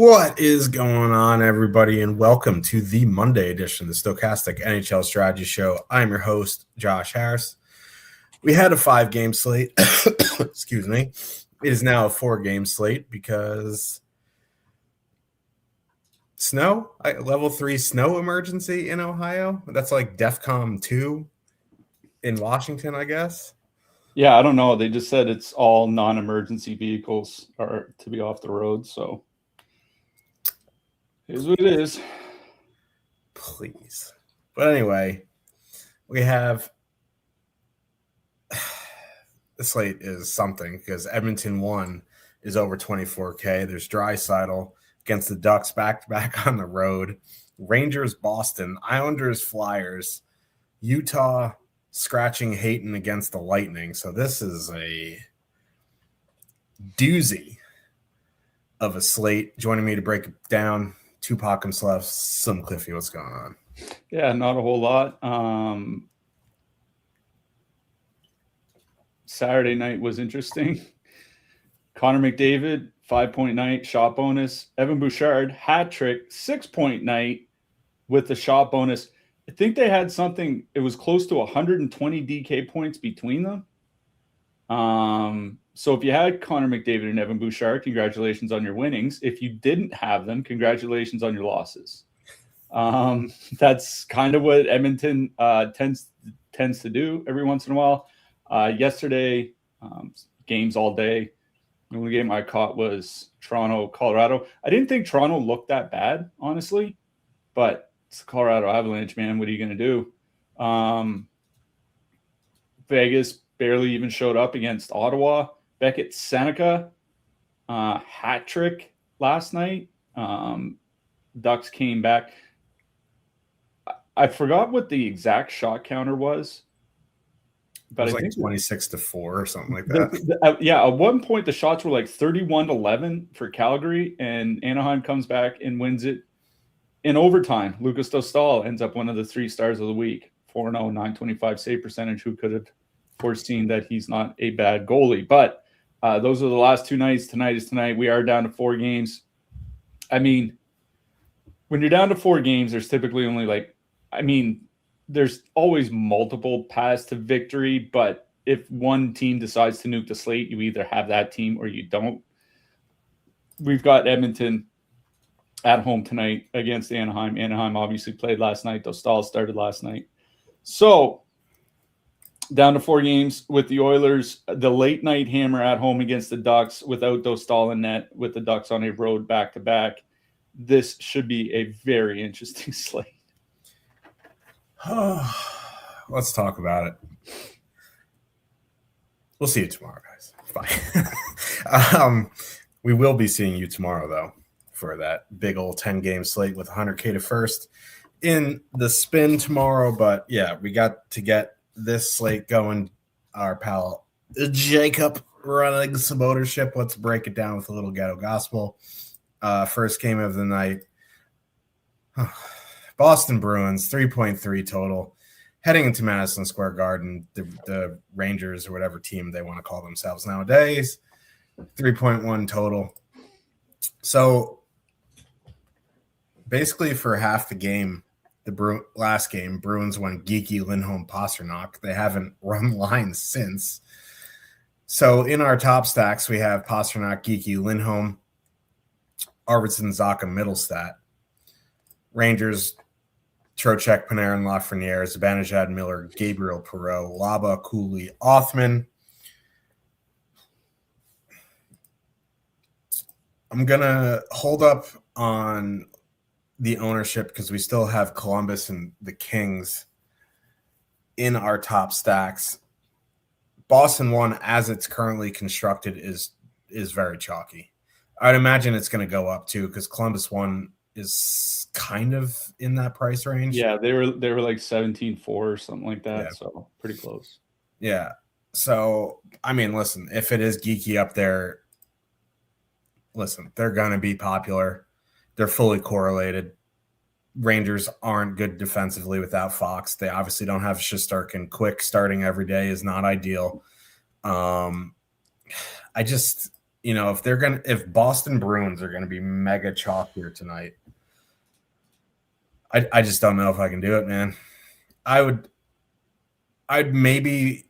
What is going on, everybody, and welcome to the Monday edition of the Stokastic NHL Strategy Show. I'm your host, Josh Harris. We had a 5-game slate. Excuse me. It is now a 4-game slate because level 3 snow emergency in Ohio. That's like DEFCON 2 in Washington, I guess. Yeah, I don't know. They just said it's all non-emergency vehicles are to be off the road, so it is what it is. Please. But anyway, we have the slate is something because Edmonton 1 is over 24K. There's Draisaitl against the Ducks back-to-back on the road. Rangers, Boston, Islanders, Flyers, Utah scratching Hayton against the Lightning. So this is a doozy of a slate. Joining me to break it down, Tupac himself, some Cliffy. What's going on? Yeah, not a whole lot. Saturday night was interesting. Connor McDavid, 5-point night, shot bonus. Evan Bouchard, hat trick, 6-point night with the shot bonus. I think they had something, it was close to 120 DK points between them. So if you had Connor McDavid and Evan Bouchard, congratulations on your winnings. If you didn't have them, congratulations on your losses. That's kind of what Edmonton tends to do every once in a while. Yesterday, games all day. The only game I caught was Toronto, Colorado. I didn't think Toronto looked that bad, honestly, but it's the Colorado Avalanche, man. What are you going to do? Vegas barely even showed up against Ottawa. Beckett Seneca, hat trick last night. Ducks came back. I forgot what the exact shot counter was. But it was like 26-4 or something like that. Yeah, at one point the shots were like 31-11 for Calgary, and Anaheim comes back and wins it in overtime. Lucas Dostal ends up one of the 3 stars of the week. 4-0, 925 save percentage. Who could have foreseen that he's not a bad goalie? But those are the last 2 nights. Tonight is tonight. We are down to 4 games. I mean, when you're down to 4 games, there's typically only there's always multiple paths to victory, but if one team decides to nuke the slate, you either have that team or you don't. We've got Edmonton at home tonight against Anaheim. Anaheim obviously played last night. Dostal started last night. So down to 4 games with the Oilers. The late night hammer at home against the Ducks without Dostal in net, with the Ducks on a road back-to-back. This should be a very interesting slate. Let's talk about it. We'll see you tomorrow, guys. Bye. We will be seeing you tomorrow, though, for that big old 10-game slate with 100K to first in the spin tomorrow. But, yeah, we got to get this slate going. Our pal Jacob running some ownership. Let's break it down with a little ghetto gospel. First game of the night. Boston Bruins, 3.3 total. Heading into Madison Square Garden, the Rangers or whatever team they want to call themselves nowadays, 3.1 total. So basically for half the game, last game, Bruins went Geeky, Lindholm, Pastrnak. They haven't run lines since. So in our top stacks, we have Pastrnak, Geeky, Lindholm, Arvidsson, Zacha, Middlestat. Rangers, Trocheck, Panarin, Lafreniere, Zibanejad, Miller, Gabriel Perreault, Laba, Cooley, Othman. I'm going to hold up on the ownership because we still have Columbus and the Kings in our top stacks. Boston 1, as it's currently constructed, is very chalky. I'd imagine it's going to go up too because Columbus 1 is kind of in that price range. Yeah, they were like 17-4 or something like that. Yeah. So pretty close. Yeah. So, I mean, listen, if it is geeky up there, listen, they're going to be popular. They're fully correlated. Rangers aren't good defensively without Fox. They obviously don't have Shesterkin. Quick starting every day is not ideal. if Boston Bruins are gonna be mega chalk here tonight, I just don't know if I can do it, man. I'd maybe,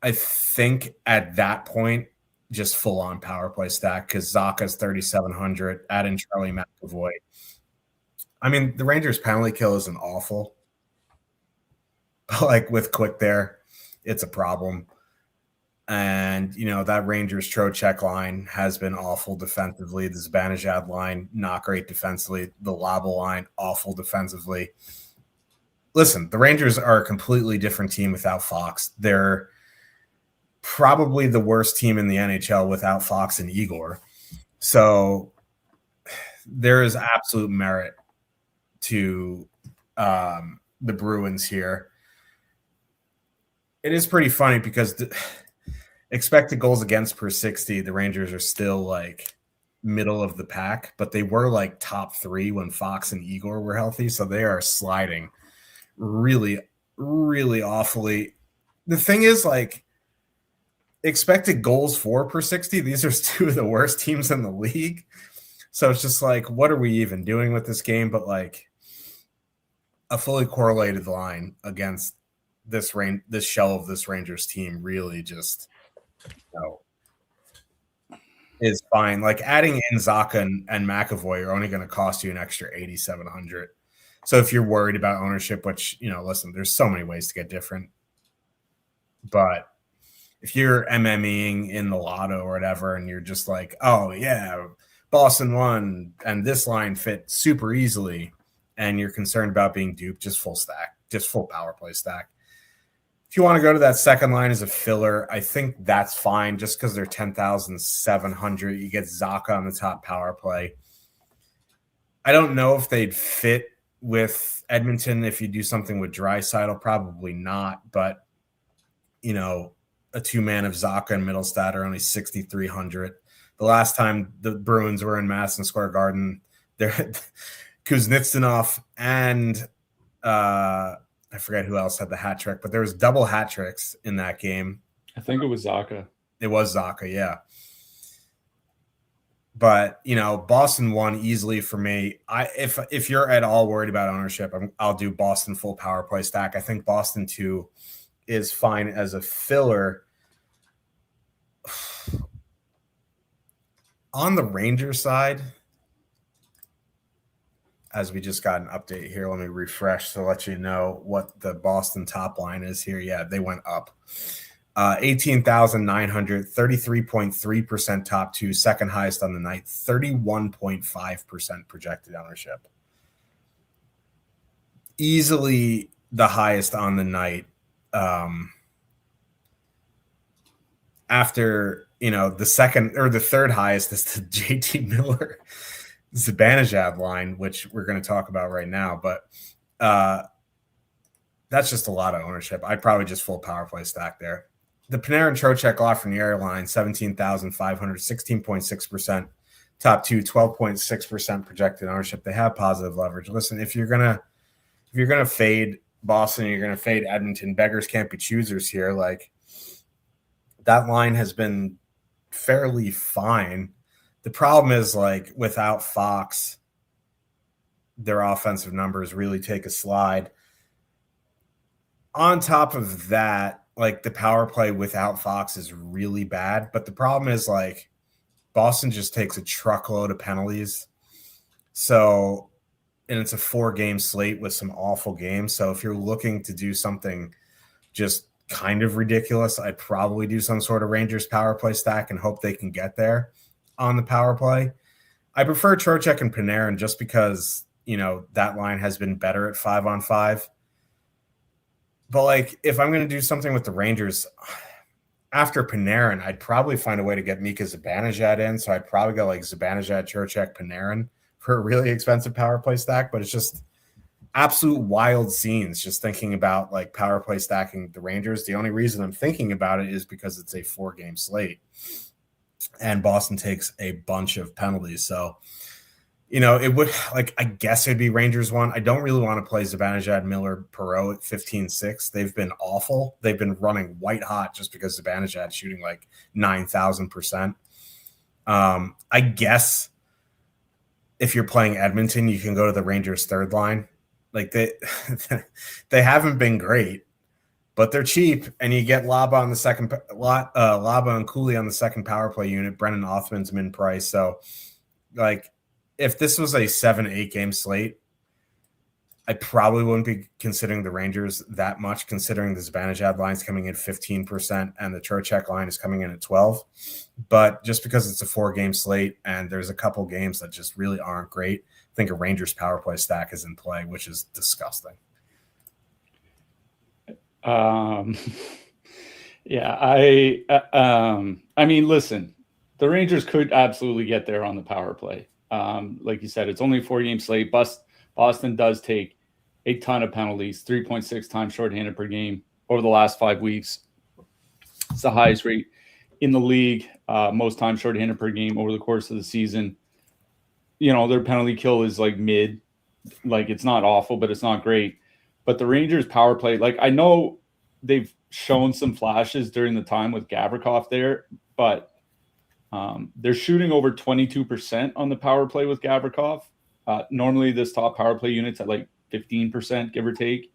I think at that point, just full on power play stack because Zaka's 3,700, add in Charlie McAvoy. I mean, the Rangers penalty kill isn't awful, but like with Quick there, it's a problem. And, that Rangers Trocheck line has been awful defensively. The Zibanejad line, not great defensively. The Labo line, awful defensively. Listen, the Rangers are a completely different team without Fox. They're probably the worst team in the NHL without Fox and Igor. So there is absolute merit to the Bruins here. It is pretty funny because expected goals against per 60, the Rangers are still like middle of the pack, but they were like top 3 when Fox and Igor were healthy. So they are sliding really, really awfully. The thing is, like, expected goals for per 60, these are 2 of the worst teams in the league. So it's just like, what are we even doing with this game? But like a fully correlated line against this shell of this Rangers team really just is fine. Like adding in Zaka and McAvoy are only going to cost you an extra 8,700. So if you're worried about ownership, which, listen, there's so many ways to get different. But if you're MMEing in the lotto or whatever, and you're just like, oh, yeah, Boston won, and this line fit super easily, and you're concerned about being duped, just full stack, just full power play stack. If you want to go to that second line as a filler, I think that's fine just because they're 10,700. You get Zaka on the top power play. I don't know if they'd fit with Edmonton if you do something with Draisaitl, probably not. But, a 2-man of Zaka and Middlestat are only 6,300. The last time the Bruins were in Madison Square Garden, they're Kuznetsov and I forget who else had the hat trick, but there was double hat tricks in that game. I think it was Zaka. It was Zaka, yeah. But, Boston won easily for me. If you're at all worried about ownership, I'll do Boston full power play stack. I think Boston 2 is fine as a filler. On the Rangers side, as we just got an update here, let me refresh to let you know what the Boston top line is here. Yeah, they went up. 18,900, 33.3% top 2, second highest on the night, 31.5% projected ownership. Easily the highest on the night. After, the second or the third highest is the JT Miller Zibanejad line, which we're going to talk about right now. But that's just a lot of ownership. I'd probably just full power play stack there. The Panarin Trocheck Lafreniere line, 17,500, 16.6% top 2, 12.6% projected ownership. They have positive leverage. Listen, if you're gonna fade Boston, you're gonna fade Edmonton. Beggars can't be choosers here. Like, that line has been fairly fine. The problem is, like, without Fox, their offensive numbers really take a slide. On top of that, like, the power play without Fox is really bad. But the problem is, like, Boston just takes a truckload of penalties. So, and it's a 4-game slate with some awful games. So if you're looking to do something just kind of ridiculous, I'd probably do some sort of Rangers power play stack and hope they can get there on the power play. I prefer Trocheck and Panarin just because, that line has been better at 5-on-5. But, like, if I'm going to do something with the Rangers after Panarin, I'd probably find a way to get Mika Zibanejad in. So I'd probably go like Zibanejad, Trocheck, Panarin for a really expensive power play stack. But it's just absolute wild scenes just thinking about, like, power play stacking the Rangers. The only reason I'm thinking about it is because it's a 4-game slate and Boston takes a bunch of penalties. So, it would, like, I guess it'd be Rangers 1. I don't really want to play Zibanejad, Miller, Perreault at 15-6. They've been awful. They've been running white hot just because Zibanejad shooting like 9,000%. I guess if you're playing Edmonton, you can go to the Rangers third line. Like they haven't been great, but they're cheap, and you get Laba on the second Laba and Cooley on the second power play unit. Brennan Othman's min price. So, like, if this was a 7-8 game slate, I probably wouldn't be considering the Rangers that much, considering the Zibanejad line is coming in 15% and the Trocheck line is coming in at 12. But just because it's a 4-game slate and there's a couple games that just really aren't great, I think a Rangers power play stack is in play, which is disgusting. Yeah, I mean, listen, the Rangers could absolutely get there on the power play. Like you said, it's only a 4-game slate. Boston does take a ton of penalties, 3.6 times shorthanded per game over the last 5 weeks. It's the highest rate in the league, most times shorthanded per game over the course of the season. You know, their penalty kill is like mid. Like, it's not awful, but it's not great. But the Rangers power play, like, I know they've shown some flashes during the time with Gavrikov there, but they're shooting over 22% on the power play with Gavrikov. Normally this top power play unit's at like 15%, give or take.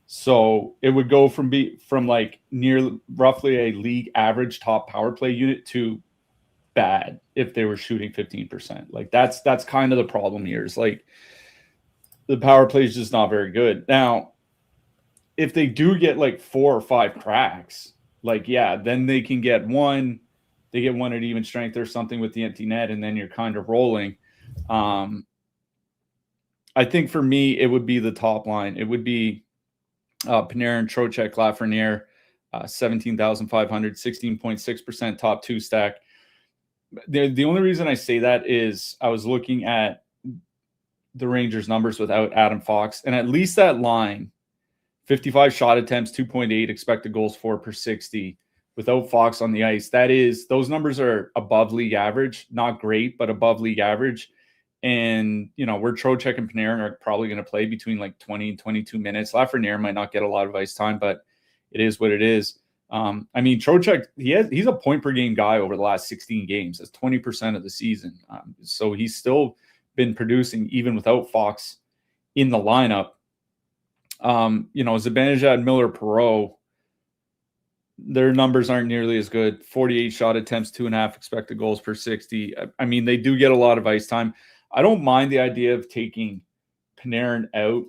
So it would go from like near roughly a league average top power play unit to bad if they were shooting 15%. Like, that's kind of the problem here. Is like the power play is just not very good. Now, if they do get like 4 or 5 cracks, like, yeah, then they can get one. They get one at even strength or something with the empty net, and then you're kind of rolling. I think for me, it would be the top line. It would be Panarin, Trocheck, Lafreniere, 17,500, 16.6% top 2 stack. The only reason I say that is I was looking at the Rangers numbers without Adam Fox, and at least that line, 55 shot attempts, 2.8 expected goals for per 60 without Fox on the ice. Those numbers are above league average, not great, but above league average. And, you know, where Trocheck and Panarin are probably going to play between like 20 and 22 minutes. Lafreniere might not get a lot of ice time, but it is what it is. I mean, Trocheck, he's a point per game guy over the last 16 games. That's 20% of the season. So he's still been producing even without Fox in the lineup. You know, Zibanejad, Miller, Perreault, their numbers aren't nearly as good. 48 shot attempts, 2.5 expected goals per 60. I mean, they do get a lot of ice time. I don't mind the idea of taking Panarin out,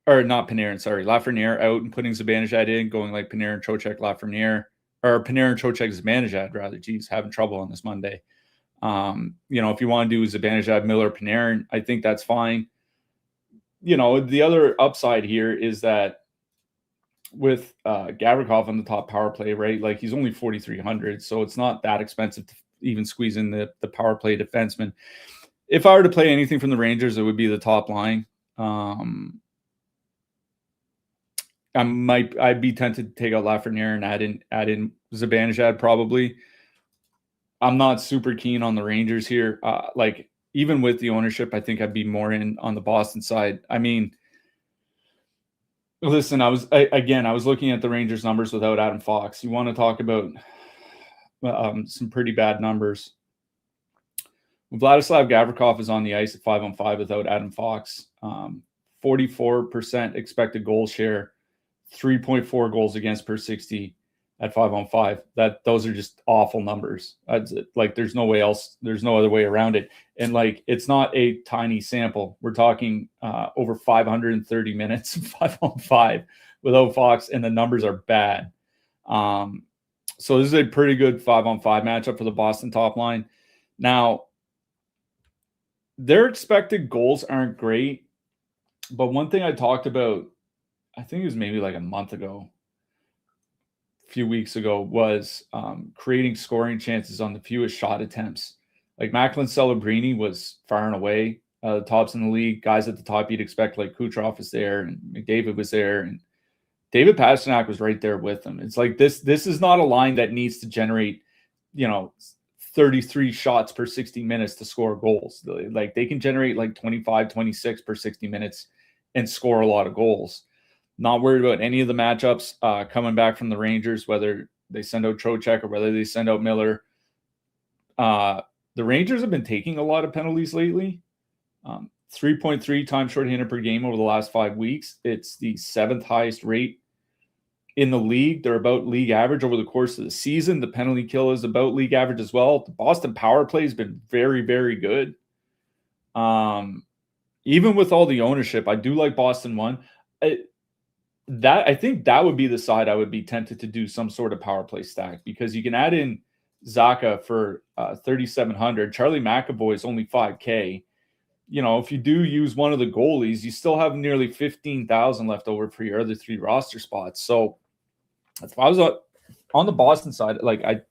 or not Panarin, sorry, Lafreniere out and putting Zibanejad in, going like Panarin, Trocheck, Lafreniere, or Panarin, Trocheck, Zibanejad, rather. Geez, having trouble on this Monday. You know, if you want to do Zibanejad, Miller, Panarin, I think that's fine. You know, the other upside here is that with Gavrikov on the top power play, right? Like, he's only 4,300, so it's not that expensive to even squeeze in the power play defenseman. If I were to play anything from the Rangers, it would be the top line. I'd be tempted to take out Lafreniere and add in Zibanejad probably. I'm not super keen on the Rangers here. Like, even with the ownership, I think I'd be more in on the Boston side. I mean, listen, I was looking at the Rangers numbers without Adam Fox. You want to talk about some pretty bad numbers. Vladislav Gavrikov is on the ice at 5-on-5 without Adam Fox. 44% expected goal share, 3.4 goals against per 60 at 5-on-5. Those are just awful numbers. Like, there's no other way around it. And like, it's not a tiny sample. We're talking over 530 minutes of 5-on-5 without Fox, and the numbers are bad. So this is a pretty good 5-on-5 matchup for the Boston top line. Now, their expected goals aren't great, but one thing I talked about, I think it was maybe like a month ago, a few weeks ago, was creating scoring chances on the fewest shot attempts. Like, Macklin Celebrini was far and away the tops in the league. Guys at the top you'd expect, like Kucherov was there, and McDavid was there, and David Pastrnak was right there with them. It's like this is not a line that needs to generate, you know, 33 shots per 60 minutes to score goals. Like, they can generate like 25, 26 per 60 minutes and score a lot of goals. Not worried about any of the matchups coming back from the Rangers, whether they send out Trocheck or whether they send out Miller. The Rangers have been taking a lot of penalties lately. 3.3 times shorthanded per game over the last 5 weeks. It's the 7th highest rate in the league. They're about league average over the course of the season. The penalty kill is about league average as well. The Boston power play has been very, very good. Even with all the ownership, I do like Boston 1. I think that would be the side I would be tempted to do some sort of power play stack, because you can add in Zacha for 3,700. Charlie McAvoy is only 5K. If you do use one of the goalies, you still have nearly 15,000 left over for your other 3 roster spots. So if I was on the Boston side, like, I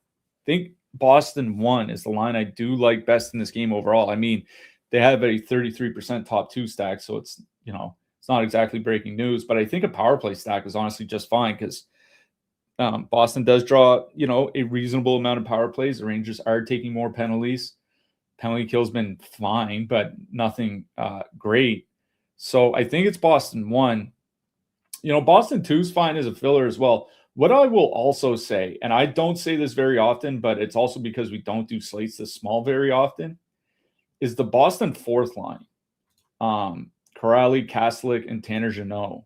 think Boston 1 is the line I do like best in this game overall. I mean, they have a 33% top 2 stack, so it's not exactly breaking news, but I think a power play stack is honestly just fine, because Boston does draw, a reasonable amount of power plays. The Rangers are taking more penalties. Penalty kill's been fine, but nothing great. So I think it's Boston 1. Boston 2 is fine as a filler as well. What I will also say, and I don't say this very often, but it's also because we don't do slates this small very often, is the Boston 4th line. Corrali, Kaslik, and Tanner Jeannot.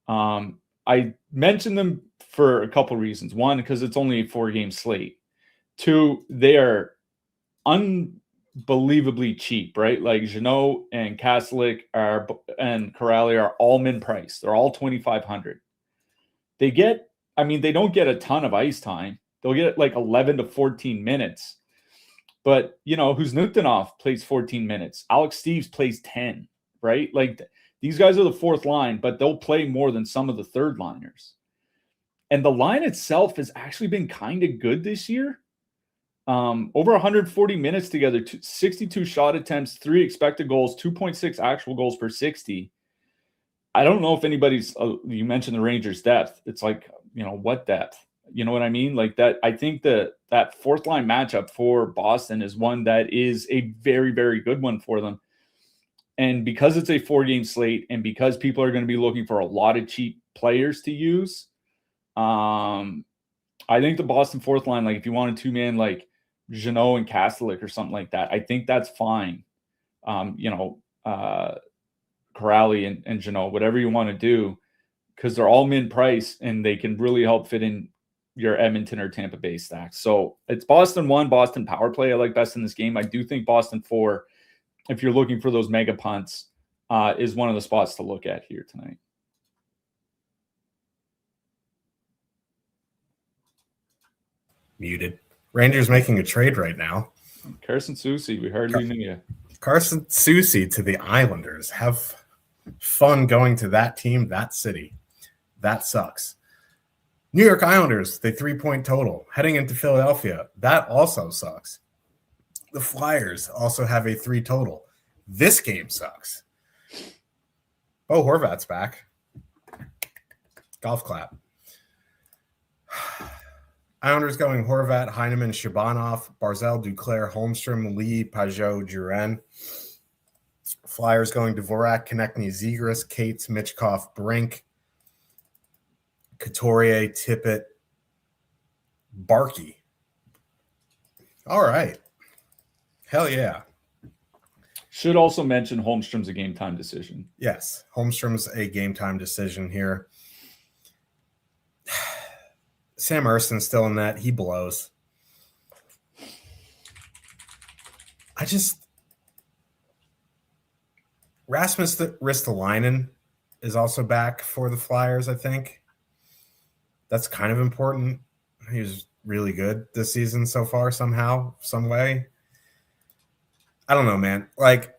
I mentioned them for a couple reasons. 1, because it's only a 4-game slate. 2, they are unbelievably cheap, right? Like, Jeannot and Kaslik and Corrali are all min price. They're all 2,500. They don't get a ton of ice time. They'll get like 11 to 14 minutes. But, Huznutinov plays 14 minutes. Alex Steves plays 10, right? Like, these guys are the 4th line, but they'll play more than some of the 3rd liners. And the line itself has actually been kind of good this year. Over 140 minutes together, 62 shot attempts, 3 expected goals, 2.6 actual goals per 60. I don't know if anybody's, you mentioned the Rangers' depth. It's like, what depth? You know what I mean? Like that, I think that 4th line matchup for Boston is one that is a very, very good one for them. And because it's a 4-game slate, and because people are going to be looking for a lot of cheap players to use, I think the Boston 4th line, like if you want a 2-man like Jeannot and Kaslik or something like that, I think that's fine. Corrali and Jeannot, whatever you want to do, because they're all min price and they can really help fit in your Edmonton or Tampa Bay stacks. So it's Boston 1, Boston power play I like best in this game. I do think Boston 4, if you're looking for those mega punts, is one of the spots to look at here tonight. Muted. Rangers making a trade right now. Carson Soucy, we hardly knew you. Carson Soucy to the Islanders. Have fun going to that team, that city. That sucks. New York Islanders, the 3-point total. Heading into Philadelphia, that also sucks. The Flyers also have a 3 total. This game sucks. Oh, Horvat's back. Golf clap. Islanders going Horvat, Heineman, Shabanov, Barzal, Duclair, Holmstrom, Lee, Pajot, Duran. Flyers going Dvorak, Konechny, Zegras, Cates, Michkov, Brink, Couturier, Tippett, Barkey. All right. Hell yeah. Should also mention Holmstrom's a game time decision. Yes, Holmstrom's a game time decision here. Sam Erson's still in that. He blows. Rasmus Ristolainen is also back for the Flyers, I think. That's kind of important. He was really good this season so far somehow, some way. I don't know, man. Like,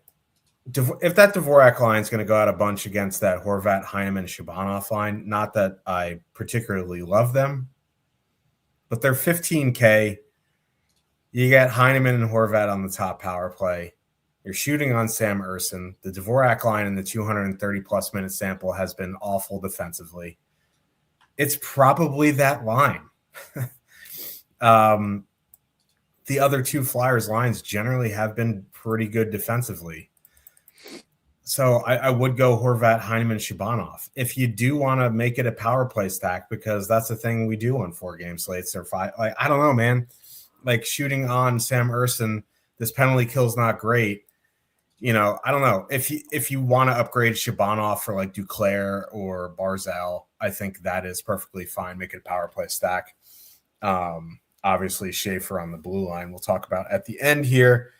if that Dvorak line is going to go out a bunch against that Horvat, Heineman, Shabanov line, not that I particularly love them, but they're 15K. You get Heineman and Horvat on the top power play. You're shooting on Sam Ersson. The Dvorak line in the 230-plus minute sample has been awful defensively. It's probably that line. The other 2 Flyers lines generally have been pretty good defensively. So I would go Horvat, Heineman, Shabanov. If you do want to make it a power play stack, because that's the thing we do on 4-game slates or 5. Like, I don't know, man. like shooting on Sam Ersson, this penalty kill is not great. I don't know if you want to upgrade Shabanov for like Duclair or Barzal. I think that is perfectly fine. Make it a power play stack. Obviously Schaefer on the blue line we'll talk about at the end here.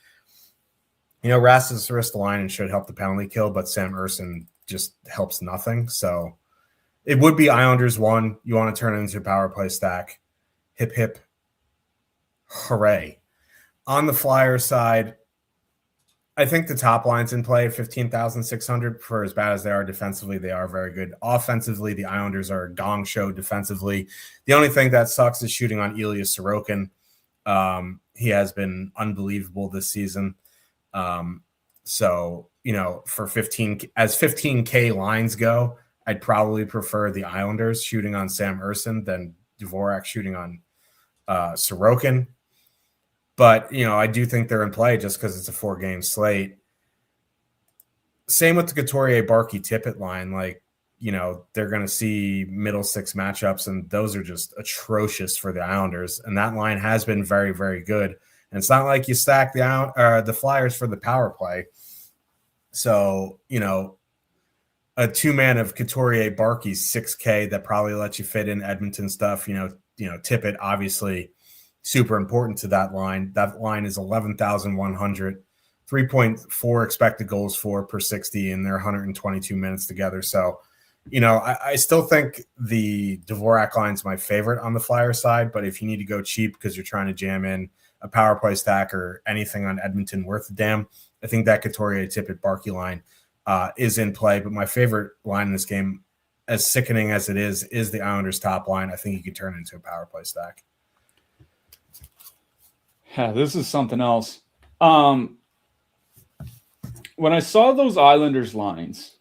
Rasmus Ristolainen should help the penalty kill, but Sam Ersson just helps nothing. So it would be Islanders 1. You want to turn it into a power play stack. Hip, hip, hooray. On the Flyers side, I think the top line's in play at 15,600. For as bad as they are defensively, they are very good. Offensively, the Islanders are a gong show defensively. The only thing that sucks is shooting on Ilya Sorokin. He has been unbelievable this season. So, for 15K lines go, I'd probably prefer the Islanders shooting on Sam Ersson than Dvorak shooting on Sorokin. But, I do think they're in play just because it's a 4-game slate. Same with the Couturier-Barkey Tippett line. Like, they're going to see middle six matchups, and those are just atrocious for the Islanders. And that line has been very, very good. And it's not like you stack the Flyers for the power play. So, a two-man of Couturier-Barkey 6K that probably lets you fit in Edmonton stuff. Tippett obviously super important to that line. That line is 11,100, 3.4 expected goals for per 60 in their 122 minutes together. So, I still think the Dvorak line is my favorite on the Flyer side, but if you need to go cheap because you're trying to jam in a power play stack or anything on Edmonton worth a damn, I think that Couturier-Tippett-Barkey line is in play. But my favorite line in this game, as sickening as it is the Islanders' top line. I think you could turn it into a power play stack. Yeah, this is something else. When I saw those Islanders lines,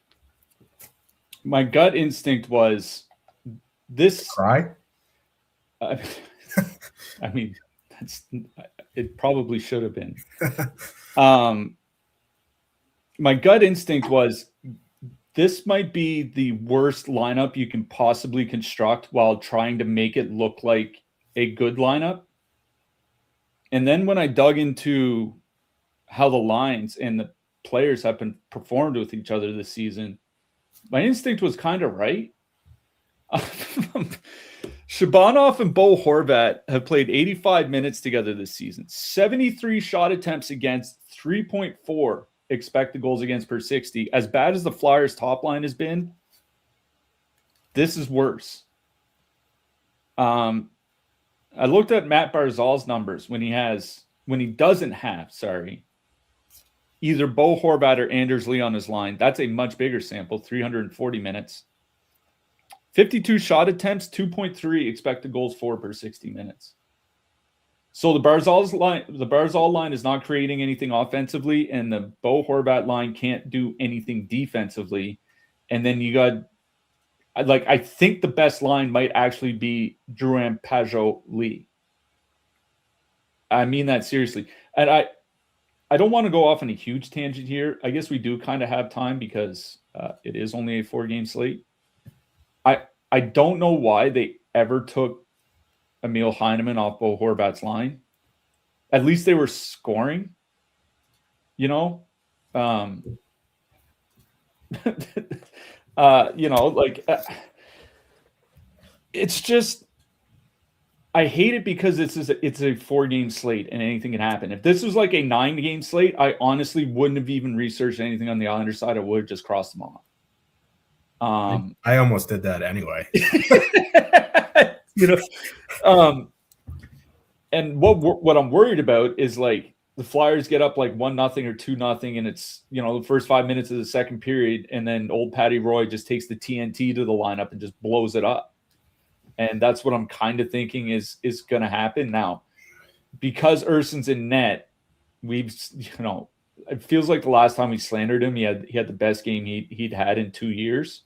my gut instinct was this. Cry? I mean, it probably should have been. My gut instinct was this might be the worst lineup you can possibly construct while trying to make it look like a good lineup. And then when I dug into how the lines and the players have been performed with each other this season, my instinct was kind of right. Shabanov and Bo Horvat have played 85 minutes together this season. 73 shot attempts against, 3.4 expected goals against per 60. As bad as the Flyers' top line has been, this is worse. I looked at Matt Barzal's numbers when he doesn't have either Bo Horvat or Anders Lee on his line. That's a much bigger sample, 340 minutes. 52 shot attempts, 2.3 expected goals for per 60 minutes. So the Barzal line is not creating anything offensively, and the Bo Horvat line can't do anything defensively. And then you got, I think the best line might actually be Drouin, Pajot, Lee. I mean that seriously. And I don't want to go off on a huge tangent here. I guess we do kind of have time because it is only a 4-game slate. I don't know why they ever took Emil Heineman off Bo Horvat's line. At least they were scoring, it's just, I hate it because it's a 4-game slate and anything can happen. If this was like a 9-game slate, I honestly wouldn't have even researched anything on the Islanders side. I would have just crossed them off. I almost did that anyway. And what I'm worried about is like the Flyers get up like 1-0 or 2-0, and it's the first 5 minutes of the second period, and then old Patty Roy just takes the TNT to the lineup and just blows it up. And that's what I'm kind of thinking is going to happen now, because Erson's in net. We've it feels like the last time we slandered him, he had the best game he'd had in 2 years.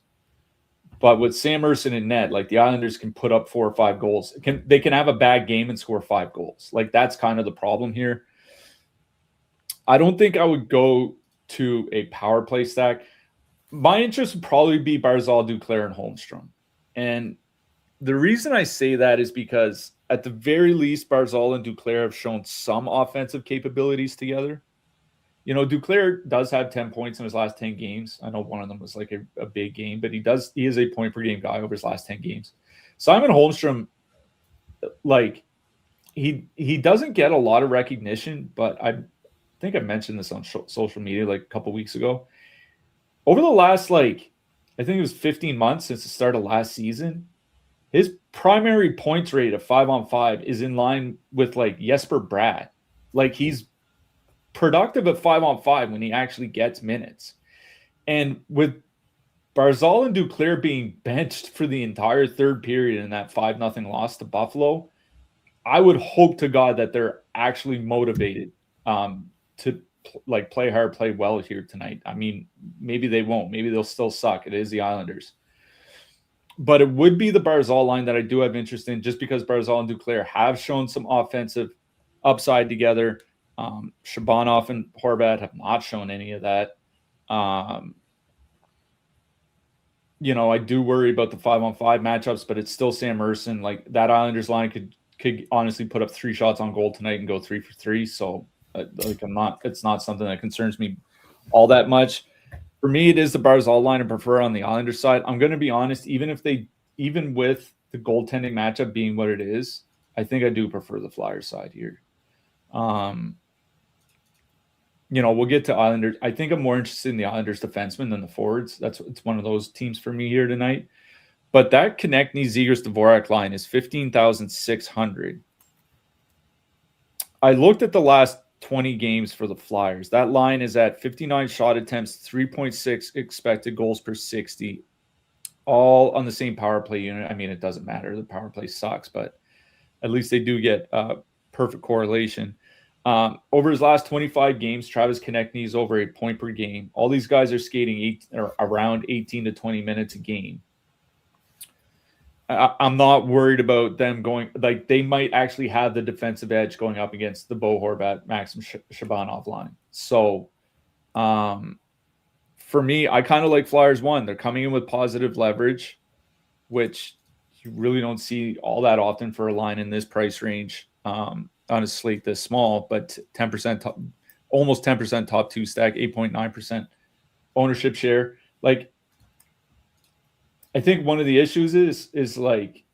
But with Sam Ersson in net, like the Islanders can put up 4 or 5 goals. They can have a bad game and score 5 goals. Like that's kind of the problem here. I don't think I would go to a power play stack. My interest would probably be Barzal, Duclair, and Holmstrom. And the reason I say that is because at the very least, Barzal and Duclair have shown some offensive capabilities together. You know, Duclair does have 10 points in his last 10 games. I know one of them was like a big game, but he is a point per game guy over his last 10 games. Simon Holmstrom, like, he doesn't get a lot of recognition, but I think I mentioned this on social media like a couple weeks ago. Over the last, like, I think it was 15 months since the start of last season, his primary points rate of 5-on-5 is in line with, like, Jesper Bratt. Like, he's productive at 5-on-5 when he actually gets minutes. And with Barzal and Duclair being benched for the entire third period in that 5-0 loss to Buffalo, I would hope to God that they're actually motivated to play hard, play well here tonight. I mean, maybe they won't. Maybe they'll still suck. It is the Islanders. But it would be the Barzal line that I do have interest in, just because Barzal and Duclair have shown some offensive upside together. Shabanov and Horvat have not shown any of that. You know, I do worry about the 5-on-5 matchups, but it's still Sam Ersson. Like, that Islanders line could honestly put up 3 shots on goal tonight and go 3 for 3. So, it's not something that concerns me all that much. For me, it is the Barzal line I prefer on the Islanders side. I'm going to be honest, even with the goaltending matchup being what it is, I think I do prefer the Flyers side here. You know, we'll get to Islanders. I think I'm more interested in the Islanders defensemen than the forwards. It's one of those teams for me here tonight. But that Konechny, Zegras, Dvorak line is 15,600. I looked at the last 20 games for the Flyers. That line is at 59 shot attempts, 3.6 expected goals per 60, all on the same power play unit. I mean, it doesn't matter. The power play sucks, but at least they do get perfect correlation. Over his last 25 games, Travis Konechny is over a point per game. All these guys are skating around 18 to 20 minutes a game. I'm not worried about them going, like, they might actually have the defensive edge going up against the Bo Horvat, Maxim Shabanov line. So for me, I kind of like Flyers 1. They're coming in with positive leverage, which you really don't see all that often for a line in this price range on a slate this small, but 10%, almost 10% top 2 stack, 8.9% ownership share. Like, I think one of the issues is like,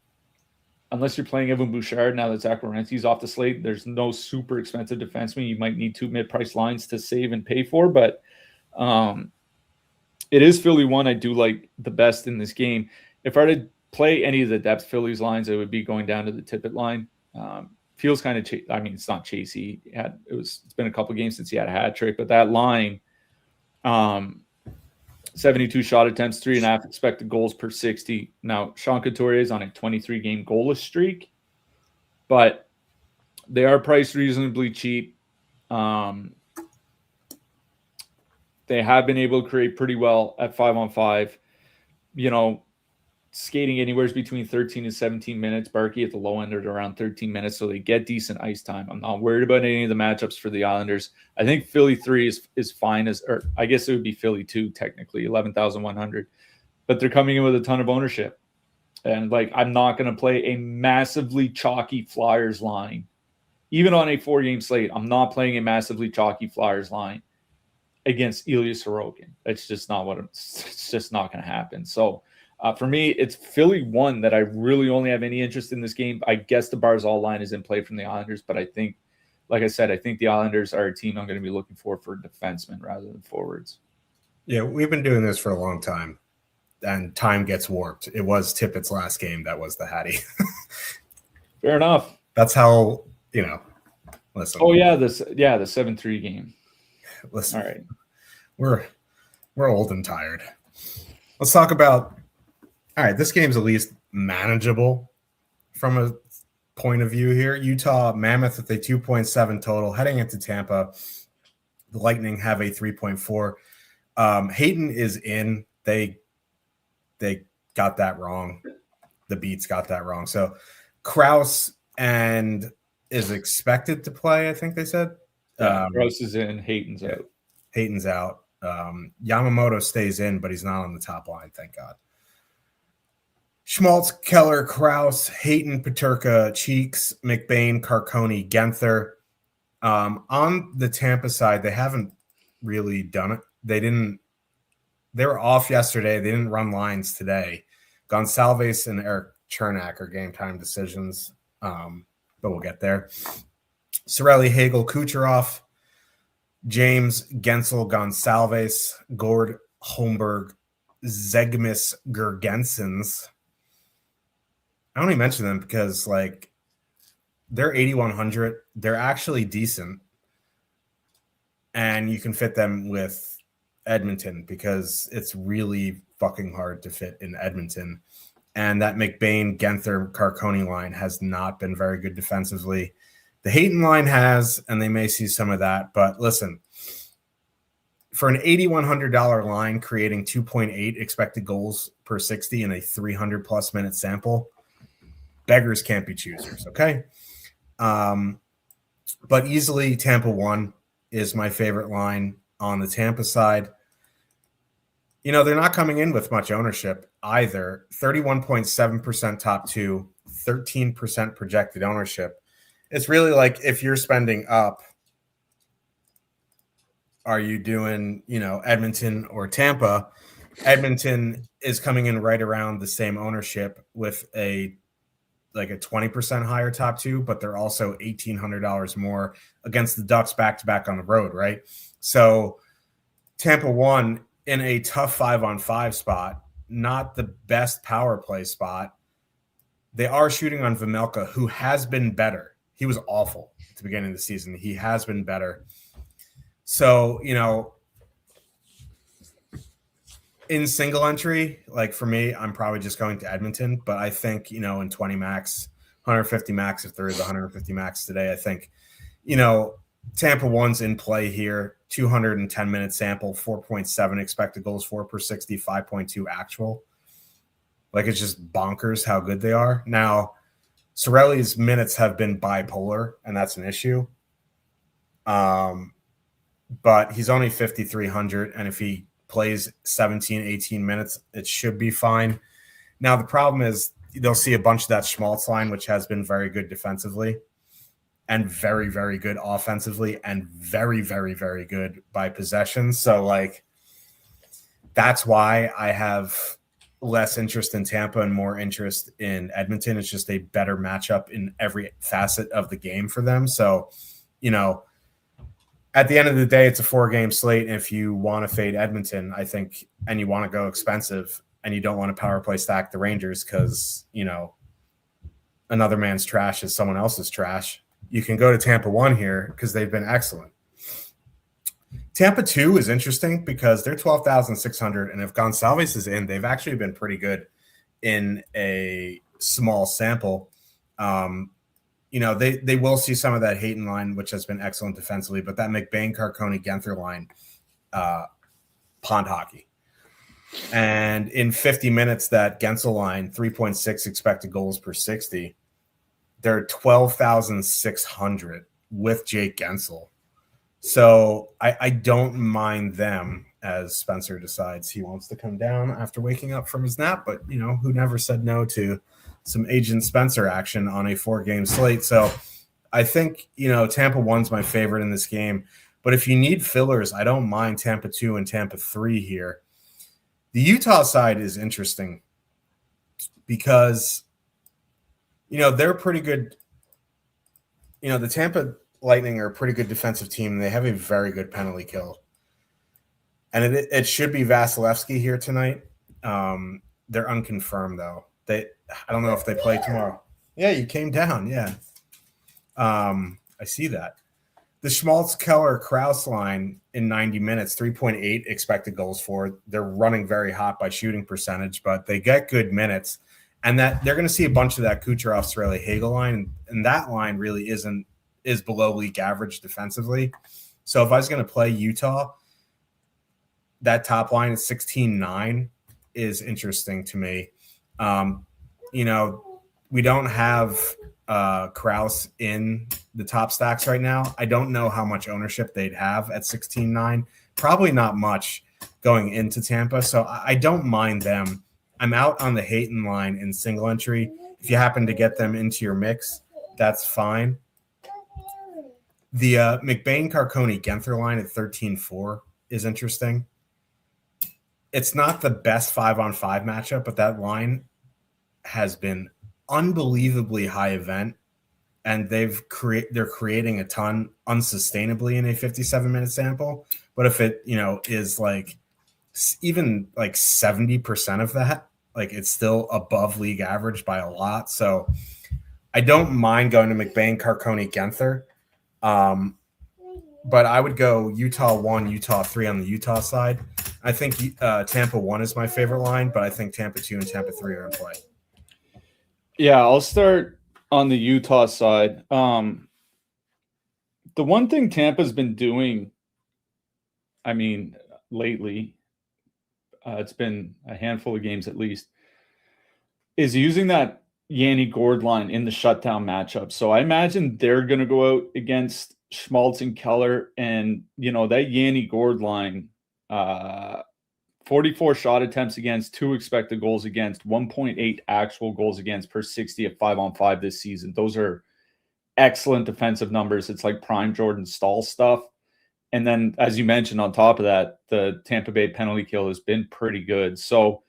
unless you're playing Evan Bouchard now that Zach Werenski's off the slate, there's no super expensive defenseman. You might need 2 mid-price lines to save and pay for, but it is Philly 1 I do like the best in this game. If I were to play any of the depth Phillies lines, it would be going down to the Tippett line. Feels kind of, I mean, it's not chasey. It's been a couple games since he had a hat trick, but that line, 72 shot attempts, 3.5 expected goals per 60. Now, Sean Couturier is on a 23-game goalless streak, but they are priced reasonably cheap. They have been able to create pretty well at 5-on-5. You know, skating anywhere between 13 and 17 minutes. Barkey at the low end at around 13 minutes, so they get decent ice time. I'm not worried about any of the matchups for the Islanders. I think Philly 3 is fine, or I guess it would be Philly 2 technically, 11,100. But they're coming in with a ton of ownership. And, like, I'm not going to play a massively chalky Flyers line. Even on a 4-game slate, I'm not playing a massively chalky Flyers line against Ilya Sorokin. It's just not it's just not going to happen. So, for me, it's Philly 1 that I really only have any interest in this game. I guess the Barzal line is in play from the Islanders, but I think, like I said, I think the Islanders are a team I'm going to be looking for defensemen rather than forwards. Yeah, we've been doing this for a long time, and time gets warped. It was Tippett's last game that was the Hattie. Fair enough. That's how, you know, listen. Oh, yeah, the 7-3 game. Listen, all right. We're old and tired. Let's talk about, all right, this game's at least manageable from a point of view here. Utah, Mammoth with a 2.7 total. Heading into Tampa, the Lightning have a 3.4. Hayton is in. They got that wrong. The Beats got that wrong. So Krause and is expected to play, I think they said. Krause is in. Hayton's out. Hayton's out. Yamamoto stays in, but he's not on the top line, thank God. Schmaltz, Keller, Kraus, Hayton, Paterka, Cheeks, McBain, Carconi, Genther. On the Tampa side, they haven't really done it. They were off yesterday. They didn't run lines today. Gonsalves and Eric Chernak are game time decisions, but we'll get there. Cirelli, Hagel, Kucherov, James, Gensel, Gonsalves, Gord, Holmberg, Zegmis, Gergensens. I only mention them because, like, they're 8,100. They're actually decent. And you can fit them with Edmonton because it's really fucking hard to fit in Edmonton. And that McBain, Genther, Carconi line has not been very good defensively. The Hayton line has, and they may see some of that. But listen, for an $8,100 line creating 2.8 expected goals per 60 in a 300-plus minute sample, beggars can't be choosers, okay? But easily Tampa 1 is my favorite line on the Tampa side. You know, they're not coming in with much ownership either. 31.7% top two, 13% projected ownership. It's really like if you're spending up, are you doing, Edmonton or Tampa? Edmonton is coming in right around the same ownership with a 20% higher top two, but they're also $1,800 more against the Ducks back-to-back on the road, right? So Tampa 1 in a tough 5-on-5 spot, not the best power play spot. They are shooting on Vejmelka, who has been better. He was awful at the beginning of the season. He has been better. So, in single entry, like for me, I'm probably just going to Edmonton. But I think, in 20 max, 150 max, if there is 150 max today, I think, Tampa 1's in play here. 210-minute sample, 4.7 expected goals, 4 per 60, 5.2 actual. Like, it's just bonkers how good they are. Now, Cirelli's minutes have been bipolar, and that's an issue. But he's only 5,300, and if he plays 17, 18 minutes, it should be fine. Now, the problem is they'll see a bunch of that Schmaltz line, which has been very good defensively and very, very good offensively and very, very, very good by possession. So, that's why I have less interest in Tampa and more interest in Edmonton. It's just a better matchup in every facet of the game for them. So, at the end of the day, it's a 4-game slate. And if you want to fade Edmonton, I think, and you want to go expensive and you don't want to power play stack the Rangers because, another man's trash is someone else's trash, you can go to Tampa 1 here because they've been excellent. Tampa 2 is interesting because they're 12,600. And if Gonsalves is in, they've actually been pretty good in a small sample. They will see some of that Hayton line, which has been excellent defensively, but that McBain, Carconi, Genther line, pond hockey. And in 50 minutes, that Gensel line, 3.6 expected goals per 60, they're 12,600 with Jake Gensel. So I don't mind them as Spencer decides he wants to come down after waking up from his nap, but, who never said no to some Agent Spencer action on a 4-game slate. So I think, Tampa 1's my favorite in this game. But if you need fillers, I don't mind Tampa 2 and Tampa 3 here. The Utah side is interesting because, they're pretty good. The Tampa Lightning are a pretty good defensive team. And they have a very good penalty kill. And it should be Vasilevsky here tonight. They're unconfirmed, though. I don't know if they play tomorrow. Yeah, you came down. Yeah. I see that. The Schmaltz, Keller, Kraus line in 90 minutes, 3.8 expected goals for. They're running very hot by shooting percentage, but they get good minutes. And that they're going to see a bunch of that Kucherov, Cirelli, Hagel line. And that line really is below league average defensively. So if I was going to play Utah, that top line at 16.9 is interesting to me. We don't have Kraus in the top stacks right now. I don't know how much ownership they'd have at 16.9. Probably not much going into Tampa. So I don't mind them I'm out on the Hayton line in single entry. If you happen to get them into your mix, that's fine. The McBain Carconi Genther line at 13-4 is interesting. It's not the best 5-on-5 matchup, but that line has been unbelievably high event, and they're creating a ton unsustainably in a 57-minute sample. But if it is like even like 70% of that, like it's still above league average by a lot. So I don't mind going to McBain, Carconi, Genther. But I would go Utah 1, Utah 3 on the Utah side. I think Tampa 1 is my favorite line, but I think Tampa 2 and Tampa 3 are in play. Yeah, I'll start on the Utah side. The one thing Tampa's been doing, lately, it's been a handful of games at least, is using that Yanni Gourde line in the shutdown matchup. So I imagine they're going to go out against Schmaltz and Keller, and that Yanni Gourde line, 44 shot attempts against, 2 expected goals against, 1.8 actual goals against per 60 at 5-on-5 this season. Those are excellent defensive numbers. It's like prime Jordan Staal stuff. And then, as you mentioned, on top of that, the Tampa Bay penalty kill has been pretty good. So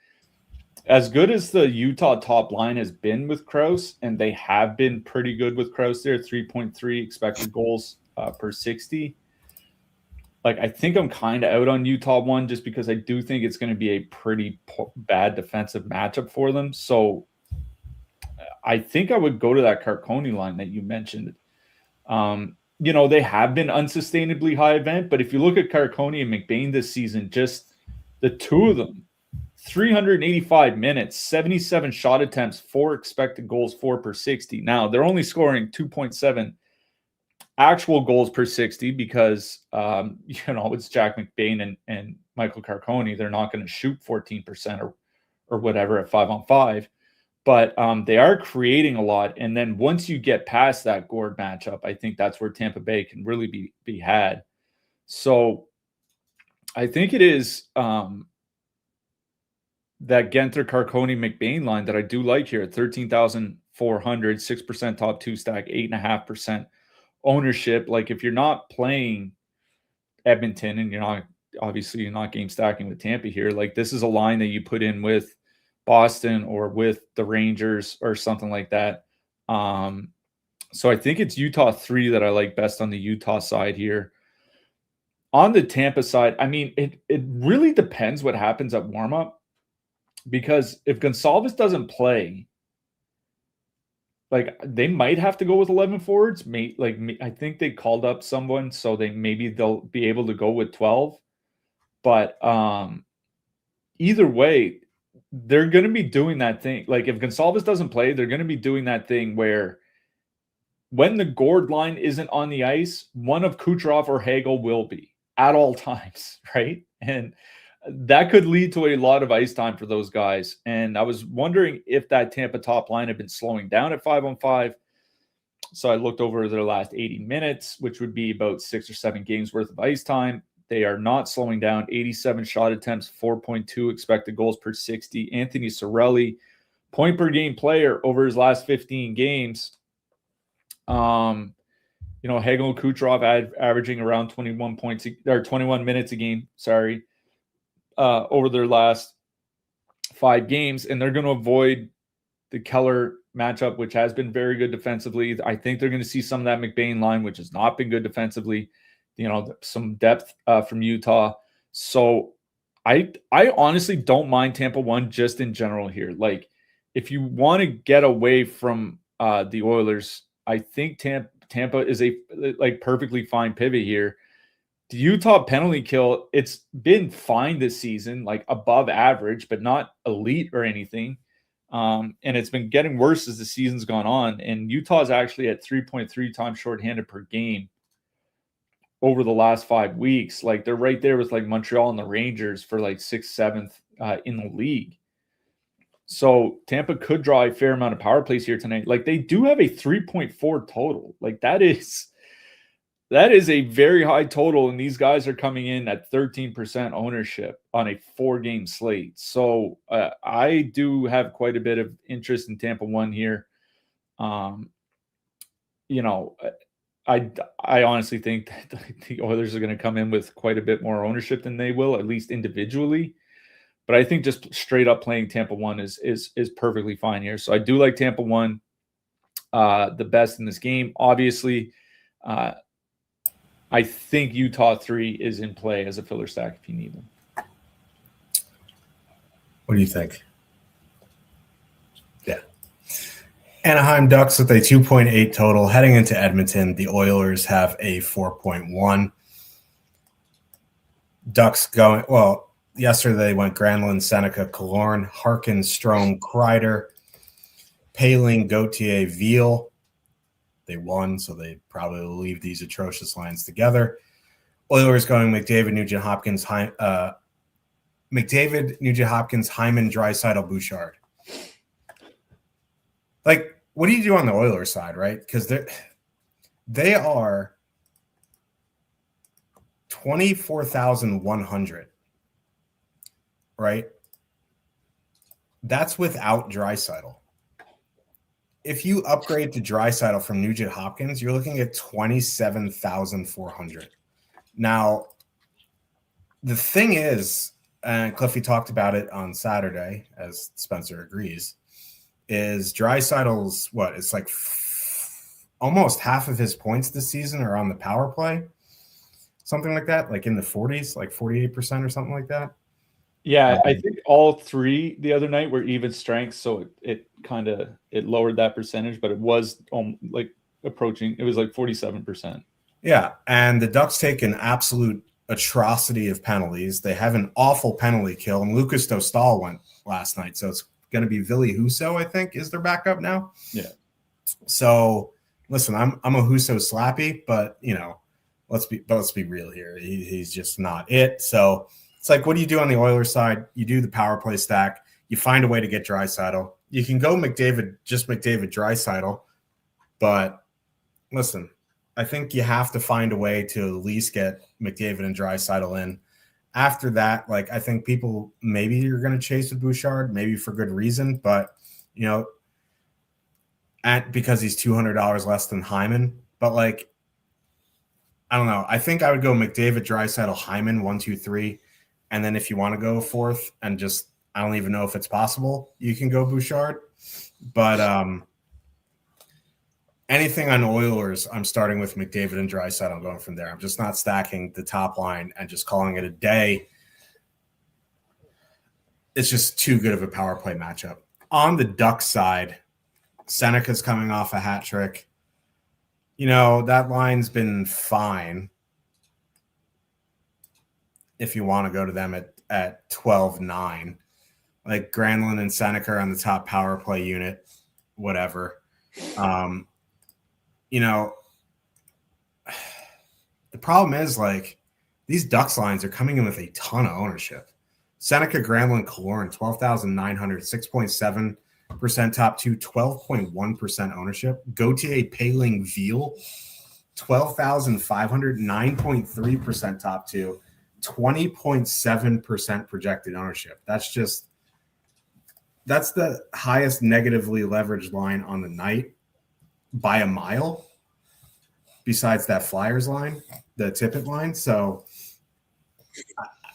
as good as the Utah top line has been with Krause, and they have been pretty good with Krause there, 3.3 expected goals per 60. Like, I think I'm kind of out on Utah 1 just because I do think it's going to be a pretty bad defensive matchup for them. So I think I would go to that Carconi line that you mentioned. They have been unsustainably high event, but if you look at Carconi and McBain this season, just the two of them, 385 minutes, 77 shot attempts, 4 expected goals, 4 per 60. Now, they're only scoring 2.7 actual goals per 60 because, it's Jack McBain and Michael Carconi. They're not going to shoot 14% or whatever at 5-on-5. But they are creating a lot. And then once you get past that Gourde matchup, I think that's where Tampa Bay can really be had. So I think it is that Genther, Carconi, McBain line that I do like here at 13,400, 6% top 2 stack, 8.5% ownership. Like, if you're not playing Edmonton and you're not game stacking with Tampa here, like, this is a line that you put in with Boston or with the Rangers or something like that. So I think it's Utah 3 that I like best on the Utah side here. On the Tampa side, it really depends what happens at warm-up, because if Gonçalves doesn't play, like, they might have to go with 11 forwards. I think they called up someone, so they'll be able to go with 12. But either way, they're going to be doing that thing. Like, if Gonçalves doesn't play, they're going to be doing that thing where when the Gourde line isn't on the ice, one of Kucherov or Hagel will be at all times, right? And that could lead to a lot of ice time for those guys. And I was wondering if that Tampa top line had been slowing down at 5-on-5. So I looked over their last 80 minutes, which would be about 6 or 7 games worth of ice time. They are not slowing down. 87 shot attempts, 4.2 expected goals per 60. Anthony Cirelli, point per game player over his last 15 games. Hagel and Kucherov averaging around 21 minutes a game, over their last 5 games. And they're going to avoid the Keller matchup, which has been very good defensively. I think they're going to see some of that McBain line, which has not been good defensively. Some depth from Utah. So I honestly don't mind Tampa 1 just in general here. Like, if you want to get away from the Oilers, I think Tampa is a perfectly fine pivot here. The Utah penalty kill, it's been fine this season, like above average, but not elite or anything. And it's been getting worse as the season's gone on. And Utah's actually at 3.3 times shorthanded per game over the last 5 weeks. Like, they're right there with like Montreal and the Rangers for like 6th, 7th in the league. So Tampa could draw a fair amount of power plays here tonight. Like, they do have a 3.4 total. Like, that is That is a very high total, and these guys are coming in at 13% ownership on a 4-game slate. So I do have quite a bit of interest in Tampa 1 here. You know, I honestly think that the Oilers are going to come in with quite a bit more ownership than they will, at least individually. But I think just straight up playing Tampa 1 is perfectly fine here. So I do like Tampa 1 the best in this game. Obviously, I think Utah 3 is in play as a filler stack if you need them. What do you think? Yeah. Anaheim Ducks with a 2.8 total. Heading into Edmonton, the Oilers have a 4.1. Ducks going, well, yesterday they went Granlund, Seneca, Killorn, Harkin, Strome, Kreider, Paling, Gauthier, Veal. They won, so they probably will leave these atrocious lines together. Oilers going McDavid, Nugent Hopkins, Hyman, Draisaitl, Bouchard. Like, what do you do on the Oilers side, right? Because they are 24,100, right? That's without Draisaitl. If you upgrade to Draisaitl from Nugent Hopkins, you're looking at 27,400. Now, the thing is, and Cliffy talked about it on Saturday, as Spencer agrees, is Draisaitl's what? It's like almost half of his points this season are on the power play, something like that, like in the 40s, like 48% or something like that. Yeah, I think all 3 the other night were even strengths, so it kind of lowered that percentage, but it was like approaching. It was like 47%. Yeah, and the Ducks take an absolute atrocity of penalties. They have an awful penalty kill, and Lucas Dostal went last night, so it's going to be Ville Husso, I think, is their backup now. Yeah. So listen, I'm a Husso slappy, but let's be real here. He's just not it. So it's like, what do you do on the Oilers side? You do the power play stack. You find a way to get Draisaitl. You can go McDavid Draisaitl, but listen, I think you have to find a way to at least get McDavid and Draisaitl in. After that, like, I think people maybe you're going to chase with Bouchard, maybe for good reason, but because he's $200 less than Hyman. But like, I don't know. I think I would go McDavid, Draisaitl, Hyman, 1, 2, 3. And then if you want to go fourth and just, I don't even know if it's possible, you can go Bouchard. But anything on Oilers, I'm starting with McDavid and Draisaitl. I'm going from there. I'm just not stacking the top line and just calling it a day. It's just too good of a power play matchup. On the Ducks side, Seneca's coming off a hat trick. That line's been fine. If you want to go to them at 12-9, like Granlund and Seneca are on the top power play unit, whatever. The problem is, like, these Ducks lines are coming in with a ton of ownership. Seneca, Granlund, Killorn, 12,900, 6.7% top 2, 12.1% ownership. Gauthier, Paling, Veal, 12,500, 9.3% top 2. 20.7% projected ownership. That's the highest negatively leveraged line on the night by a mile, besides that Flyers line, the Tippett line. So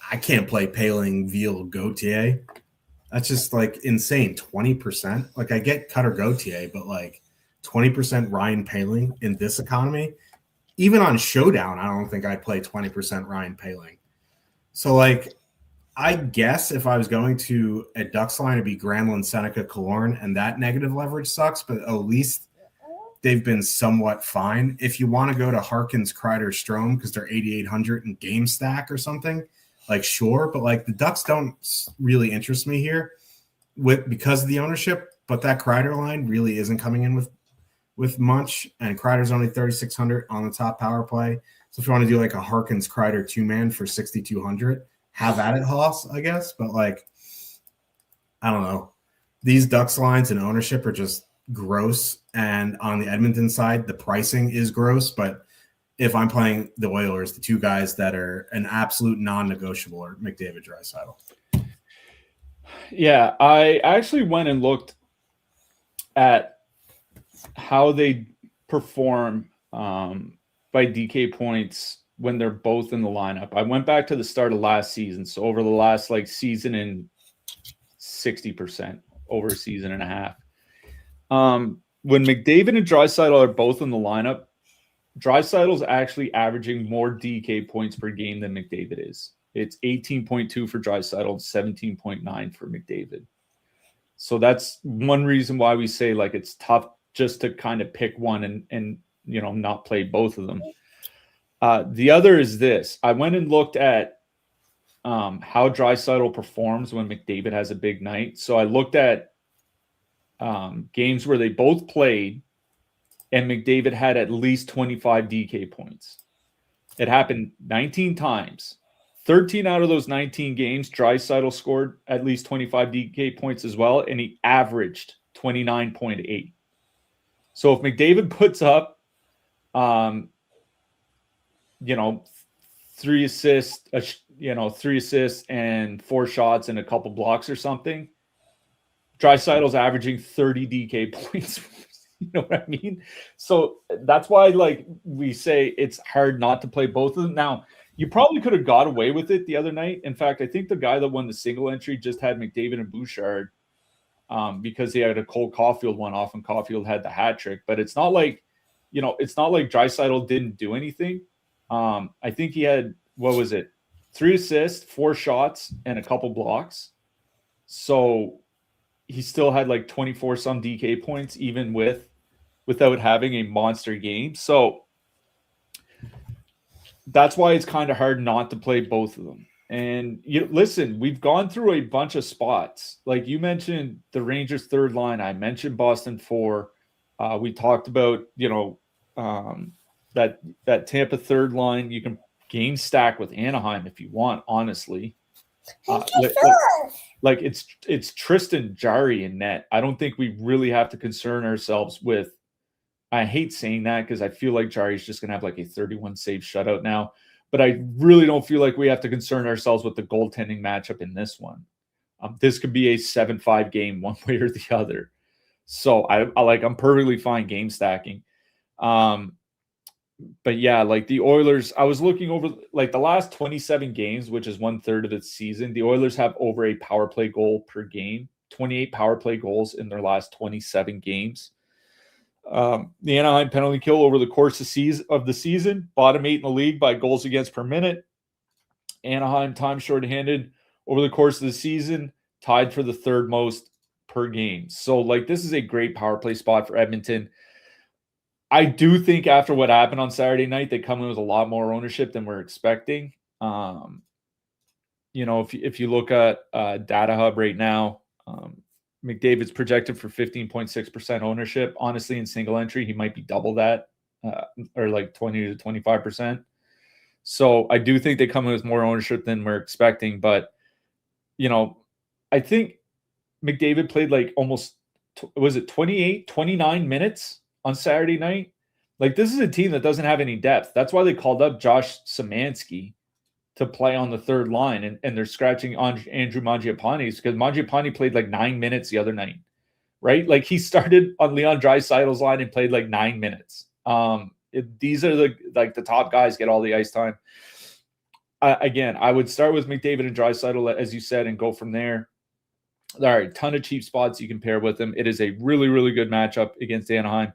I can't play Paling, Veal, Gauthier. That's just like insane. 20%. Like, I get Cutter Gauthier, but like 20% Ryan Paling in this economy, even on Showdown, I don't think I'd play 20% Ryan Paling. So, like, I guess if I was going to a Ducks line, it'd be Granlund, Seneca, Killorn, and that negative leverage sucks, but at least they've been somewhat fine. If you want to go to Harkins, Kreider, Strome because they're 8,800 in game stack or something, like, sure, but like the Ducks don't really interest me here because of the ownership. But that Kreider line really isn't coming in with much, and Kreider's only 3,600 on the top power play. So if you want to do like a Harkins Kreider 2-man for 6,200, have at it, Hoss, I guess. But like, I don't know. These Ducks lines and ownership are just gross. And on the Edmonton side, the pricing is gross. But if I'm playing the Oilers, the two guys that are an absolute non-negotiable are McDavid, Draisaitl. Yeah, I actually went and looked at how they perform by DK points when they're both in the lineup. I went back to the start of last season, so over the last season and 60% over a season and a half. When McDavid and Draisaitl are both in the lineup, Draisaitl's actually averaging more DK points per game than McDavid is. It's 18.2 for Draisaitl, 17.9 for McDavid. So that's one reason why we say it's tough just to kind of pick one and not play both of them. The other is this. I went and looked at how Draisaitl performs when McDavid has a big night. So I looked at games where they both played and McDavid had at least 25 DK points. It happened 19 times. 13 out of those 19 games, Draisaitl scored at least 25 DK points as well, and he averaged 29.8. So if McDavid puts up, 3 assists and 4 shots and a couple blocks or something, Draisaitl's averaging 30 DK points. You know what I mean? So that's why, we say it's hard not to play both of them. Now, you probably could have got away with it the other night. In fact, I think the guy that won the single entry just had McDavid and Bouchard because he had a Cole Caulfield one off and Caulfield had the hat trick. But it's not it's not like Draisaitl didn't do anything. I think he had, 3 assists, 4 shots, and a couple blocks. So he still had 24 some DK points, even without having a monster game. So that's why it's kind of hard not to play both of them. And listen, we've gone through a bunch of spots. Like you mentioned the Rangers third line. I mentioned Boston 4. We talked about, that Tampa third line. You can game stack with Anaheim if you want, honestly. It's Tristan Jarry in net. I don't think we really have to concern ourselves with, I hate saying that because I feel like Jarry's just going to have a 31 save shutout now, but I really don't feel like we have to concern ourselves with the goaltending matchup in this one. This could be a 7-5 game one way or the other. So I'm perfectly fine game stacking. But yeah, the Oilers, I was looking over the last 27 games, which is 1/3 of the season. The Oilers have over a power play goal per game, 28 power play goals in their last 27 games. The Anaheim penalty kill over the course of the season, bottom 8 in the league by goals against per minute. Anaheim time shorthanded over the course of the season, tied for the 3rd most per game. So this is a great power play spot for Edmonton. I do think after what happened on Saturday night, they come in with a lot more ownership than we're expecting. If you look at Data Hub right now, McDavid's projected for 15.6% ownership. Honestly, in single entry, he might be double that, or 20 to 25%. So I do think they come in with more ownership than we're expecting. But, I think McDavid played almost, 29 minutes on Saturday night? This is a team that doesn't have any depth. That's why they called up Josh Szymanski to play on the third line, and they're scratching Andrew Mangiapane's because Mangiapane played 9 minutes the other night, right? He started on Leon Draisaitl's line and played 9 minutes. These are the top guys get all the ice time. Again, I would start with McDavid and Draisaitl, as you said, and go from there. There are a ton of cheap spots you can pair with them. It is a really, really good matchup against Anaheim.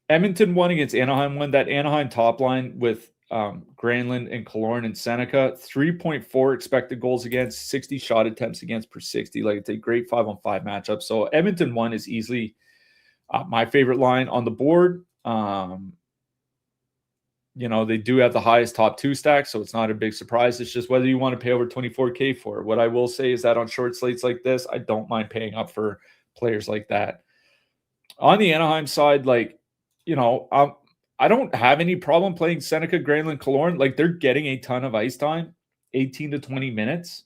Edmonton won against Anaheim won. That Anaheim top line with Granlund and Killorn and Seneca, 3.4 expected goals against, 60 shot attempts against per 60. It's a great 5-on-5 matchup. So Edmonton 1 is easily my favorite line on the board. They do have the highest top 2 stacks, so it's not a big surprise. It's just whether you want to pay over $24K for it. What I will say is that on short slates like this, I don't mind paying up for players like that. On the Anaheim side, I don't have any problem playing Seneca, Granlund, Killorn. They're getting a ton of ice time, 18 to 20 minutes.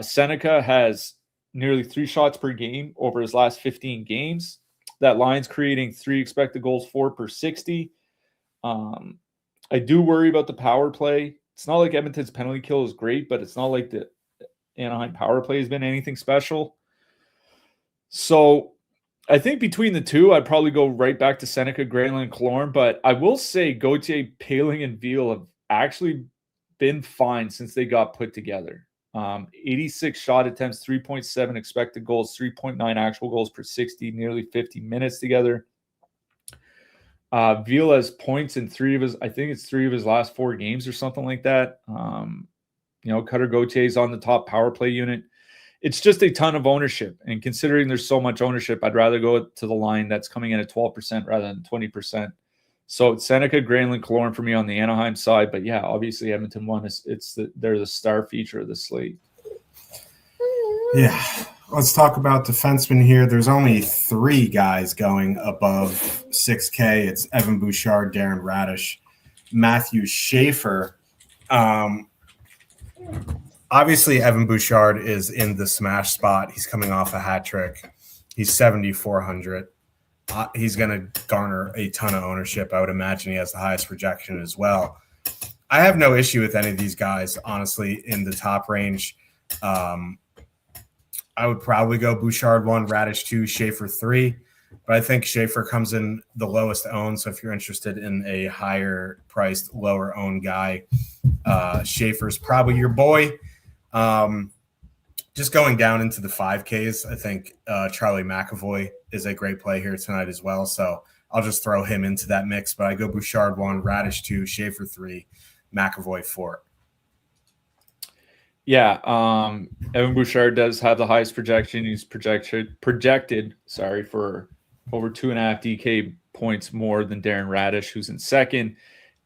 Seneca has nearly 3 shots per game over his last 15 games. that line's creating 3 expected goals, 4 per 60. I do worry about the power play. It's not like Edmonton's penalty kill is great, but it's not like the Anaheim power play has been anything special. So I think between the two, I'd probably go right back to Seneca, Granlund, Killorn. But I will say Gauthier, Paling, and Veal have actually been fine since they got put together. 86 shot attempts, 3.7 expected goals, 3.9 actual goals per 60, nearly 50 minutes together. Veal has points in 3 of his last 4 games or something like that. Cutter Gauthier's on the top power play unit. It's just a ton of ownership. And considering there's so much ownership, I'd rather go to the line that's coming in at 12% rather than 20%. So it's Seneca, Granlund, Killorn for me on the Anaheim side. But yeah, obviously Edmonton won. They're the star feature of the slate. Yeah. Let's talk about defensemen here. There's only 3 guys going above 6K. It's Evan Bouchard, Darren Radish, Matthew Schaefer. Obviously, Evan Bouchard is in the smash spot. He's coming off a hat trick. He's 7,400. He's going to garner a ton of ownership. I would imagine he has the highest projection as well. I have no issue with any of these guys, honestly, in the top range. I would probably go Bouchard 1, Radish 2, Schaefer 3. But I think Schaefer comes in the lowest owned. So if you're interested in a higher priced, lower owned guy, Schaefer's probably your boy. Just going down into the 5Ks, I think Charlie McAvoy is a great play here tonight as well. So I'll just throw him into that mix. But I go Bouchard 1, Radish 2, Schaefer 3, McAvoy 4. Yeah, Evan Bouchard does have the highest projection. He's projected for over 2.5 DK points more than Darren Radish, who's in second.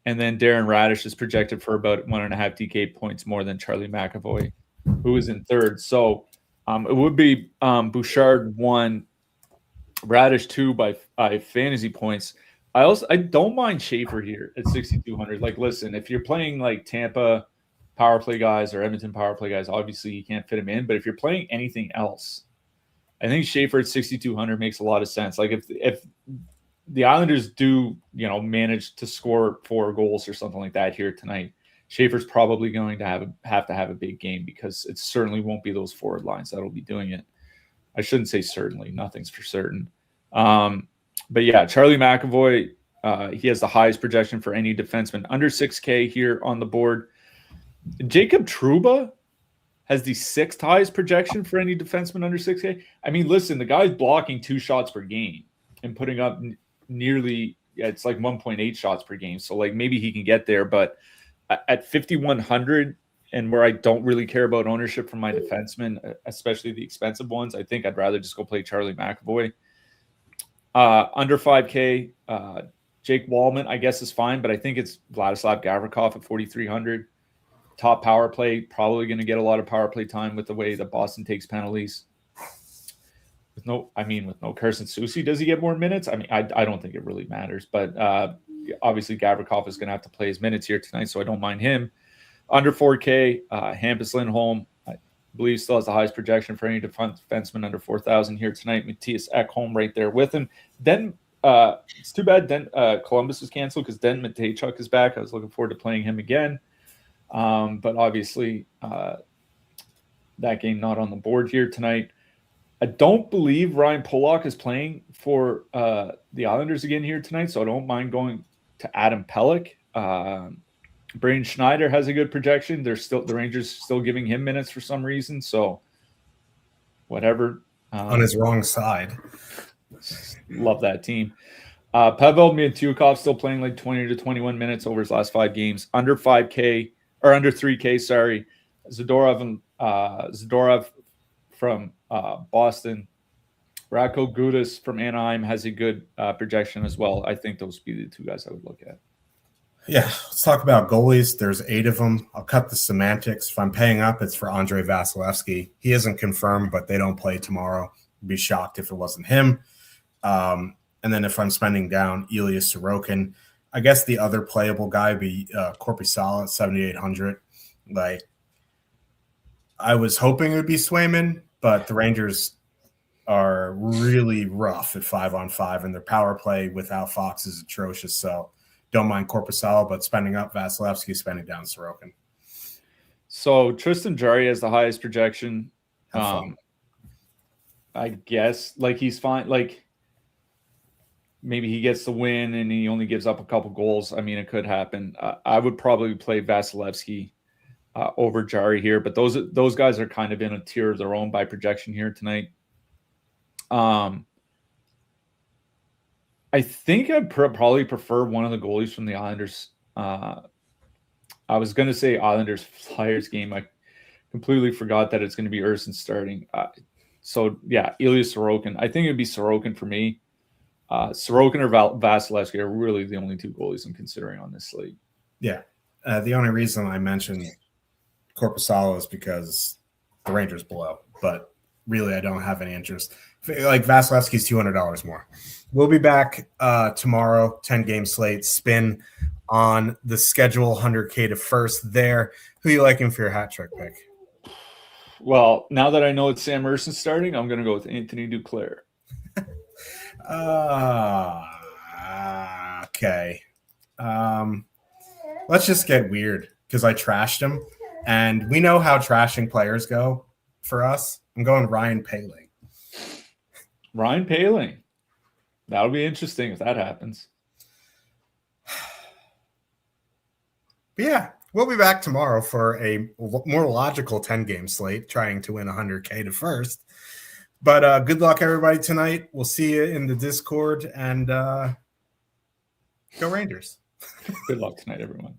And then Darren Radish is projected for about 1.5 DK points more than Charlie McAvoy, who is in third. So it would be Bouchard 1, Radish 2 by fantasy points. I don't mind Schaefer here at 6,200. Like, listen, if you're playing like Tampa power play guys or Edmonton power play guys, obviously you can't fit him in. But if you're playing anything else, I think Schaefer at 6,200 makes a lot of sense. Like if the Islanders do, manage to score 4 goals or something like that here tonight, Schaefer's probably going to have a big game because it certainly won't be those forward lines that'll be doing it. I shouldn't say certainly. Nothing's for certain. But yeah, Charlie McAvoy, he has the highest projection for any defenseman under 6K here on the board. Jacob Trouba has the 6th highest projection for any defenseman under 6K. I mean, listen, the guy's blocking 2 shots per game and putting up nearly, it's like 1.8 shots per game. So like maybe he can get there, but at 5,100 and where I don't really care about ownership from my defensemen, especially the expensive ones, I think I'd rather just go play Charlie McAvoy. Under 5K, Jake Wallman, I guess, is fine, but I think it's Vladislav Gavrikov at 4,300. Top power play, probably going to get a lot of power play time with the way that Boston takes penalties. With no Carson Soucy, does he get more minutes? I mean, I don't think it really matters, but obviously Gavrikov is going to have to play his minutes here tonight, so I don't mind him. Under 4K, Hampus Lindholm, I believe still has the highest projection for any defenseman under 4,000 here tonight. Matthias Ekholm right there with him. Then it's too bad Columbus was canceled because Den Matejchuk is back. I was looking forward to playing him again. But obviously that game not on the board here tonight. I don't believe Ryan Pollock is playing for the Islanders again here tonight, so I don't mind going to Adam Pelech. Braden Schneider has a good projection. The Rangers still giving him minutes for some reason, so whatever. On his wrong side. Love that team. Pavel Mintyukov still playing like 20 to 21 minutes over his last 5 games. Under 5K. Or under 3K, sorry. Zadorov from Boston. Radko Gudas from Anaheim has a good projection as well. I think those would be the 2 guys I would look at. Yeah, let's talk about goalies. There's 8 of them. I'll cut the semantics. If I'm paying up, it's for Andrei Vasilevsky. He isn't confirmed, but they don't play tomorrow. I'd be shocked if it wasn't him. And then if I'm spending down, Ilya Sorokin. I guess the other playable guy would be Korpisalo at 7,800. Like, I was hoping it would be Swayman, but the Rangers are really rough at 5-on-5, and their power play without Fox is atrocious. So don't mind Korpisalo, but spending up Vasilevsky, spending down Sorokin. So Tristan Jarry has the highest projection. I guess like he's fine. Like maybe he gets the win and he only gives up a couple goals. I mean, it could happen. I would probably play Vasilevsky over Jarry here, but those guys are kind of in a tier of their own by projection here tonight. I think I'd probably prefer one of the goalies from the Islanders. I was going to say Islanders Flyers game. I completely forgot that it's going to be Urson starting. So yeah, Ilya Sorokin. I think it'd be Sorokin for me. Sorokin or Vasilevsky are really the only two goalies I'm considering on this slate. Yeah. The only reason I mentioned Korpisalo is because the Rangers blow, but really I don't have any interest. Like Vasilevsky's $200 more. We'll be back tomorrow, 10-game slate, spin on the schedule, 100K to first there. Who you liking for your hat trick pick? Well, now that I know it's Sam Ersson starting, I'm going to go with Anthony Duclair. Okay. Let's just get weird because I trashed him, and we know how trashing players go for us. I'm going Ryan Poehling. Ryan Poehling. That'll be interesting if that happens. But yeah, we'll be back tomorrow for a more logical 10-game slate, trying to win 100K to first. But good luck, everybody, tonight. We'll see you in the Discord, and go Rangers. Good luck tonight, everyone.